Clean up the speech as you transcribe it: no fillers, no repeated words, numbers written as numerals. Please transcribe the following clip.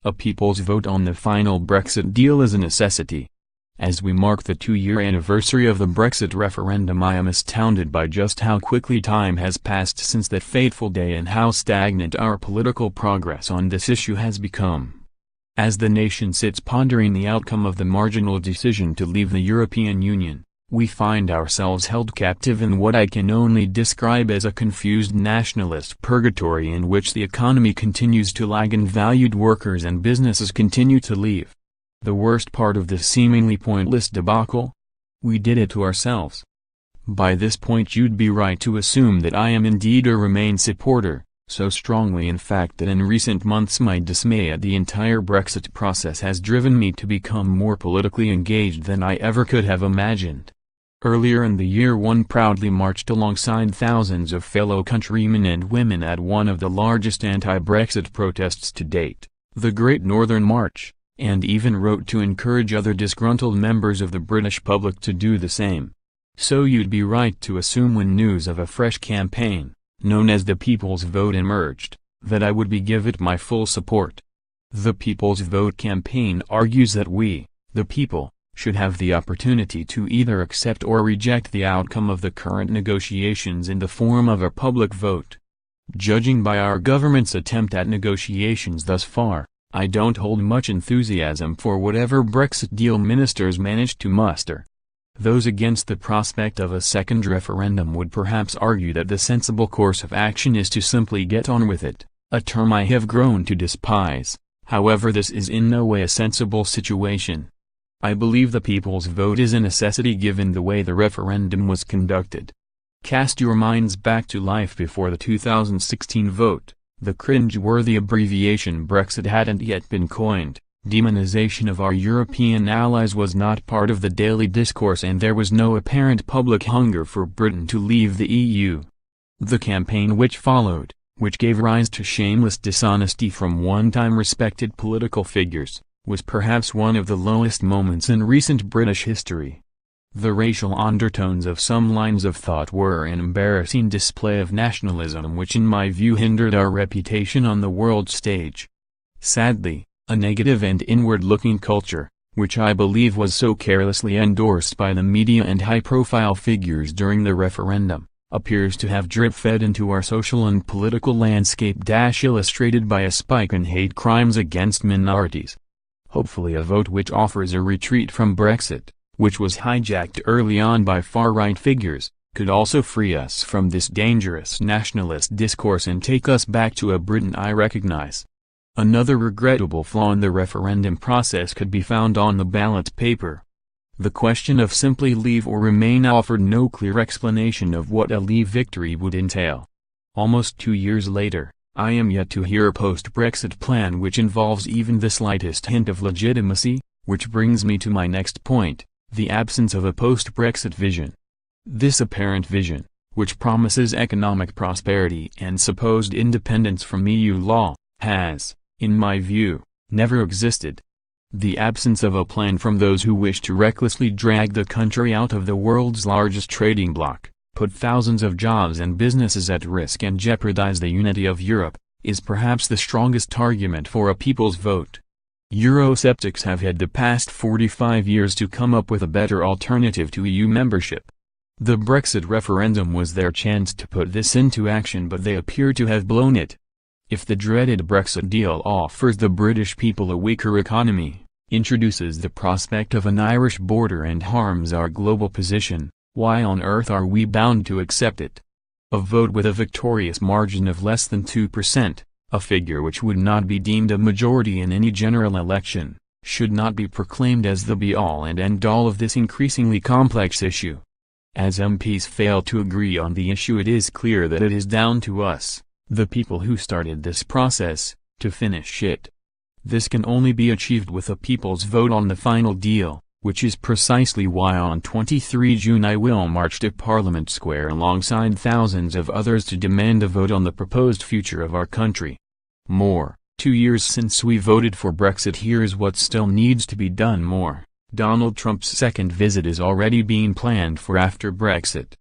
A people's vote on the final Brexit deal is a necessity. As we mark the 2-year anniversary of the Brexit referendum, I am astounded by just how quickly time has passed since that fateful day and how stagnant our political progress on this issue has become. As the nation sits pondering the outcome of the marginal decision to leave the European Union, we find ourselves held captive in what I can only describe as a confused nationalist purgatory in which the economy continues to lag and valued workers and businesses continue to leave. The worst part of this seemingly pointless debacle? We did it to ourselves. By this point you'd be right to assume that I am indeed a Remain supporter, so strongly in fact that in recent months my dismay at the entire Brexit process has driven me to become more politically engaged than I ever could have imagined. Earlier in the year one proudly marched alongside thousands of fellow countrymen and women at one of the largest anti-Brexit protests to date, the Great Northern March, and even wrote to encourage other disgruntled members of the British public to do the same. So you'd be right to assume when news of a fresh campaign, known as the People's Vote, emerged, that I would give it my full support. The People's Vote campaign argues that we, the people, should have the opportunity to either accept or reject the outcome of the current negotiations in the form of a public vote. Judging by our government's attempt at negotiations thus far, I don't hold much enthusiasm for whatever Brexit deal ministers manage to muster. Those against the prospect of a second referendum would perhaps argue that the sensible course of action is to simply get on with it, a term I have grown to despise. However, this is in no way a sensible situation. I believe the people's vote is a necessity given the way the referendum was conducted. Cast your minds back to life before the 2016 vote. The cringe-worthy abbreviation Brexit hadn't yet been coined. Demonization of our European allies was not part of the daily discourse, and there was no apparent public hunger for Britain to leave the EU. The campaign which followed, which gave rise to shameless dishonesty from one-time respected political figures, was perhaps one of the lowest moments in recent British history. The racial undertones of some lines of thought were an embarrassing display of nationalism which in my view hindered our reputation on the world stage. Sadly, a negative and inward-looking culture, which I believe was so carelessly endorsed by the media and high-profile figures during the referendum, appears to have drip-fed into our social and political landscape, illustrated by a spike in hate crimes against minorities. Hopefully a vote which offers a retreat from Brexit, which was hijacked early on by far-right figures, could also free us from this dangerous nationalist discourse and take us back to a Britain I recognize. Another regrettable flaw in the referendum process could be found on the ballot paper. The question of simply leave or remain offered no clear explanation of what a leave victory would entail. Almost 2 years later, I am yet to hear a post-Brexit plan which involves even the slightest hint of legitimacy, which brings me to my next point, the absence of a post-Brexit vision. This apparent vision, which promises economic prosperity and supposed independence from EU law, has, in my view, never existed. The absence of a plan from those who wish to recklessly drag the country out of the world's largest trading bloc, put thousands of jobs and businesses at risk and jeopardize the unity of Europe, is perhaps the strongest argument for a people's vote. Eurosceptics have had the past 45 years to come up with a better alternative to EU membership. The Brexit referendum was their chance to put this into action, but they appear to have blown it. If the dreaded Brexit deal offers the British people a weaker economy, introduces the prospect of an Irish border and harms our global position, why on earth are we bound to accept it? A vote with a victorious margin of less than 2%, a figure which would not be deemed a majority in any general election, should not be proclaimed as the be-all and end-all of this increasingly complex issue. As MPs fail to agree on the issue, it is clear that it is down to us, the people who started this process, to finish it. This can only be achieved with a people's vote on the final deal, which is precisely why on 23 June I will march to Parliament Square alongside thousands of others to demand a vote on the proposed future of our country. 2 years since we voted for Brexit, here's what still needs to be done more. Donald Trump's second visit is already being planned for after Brexit.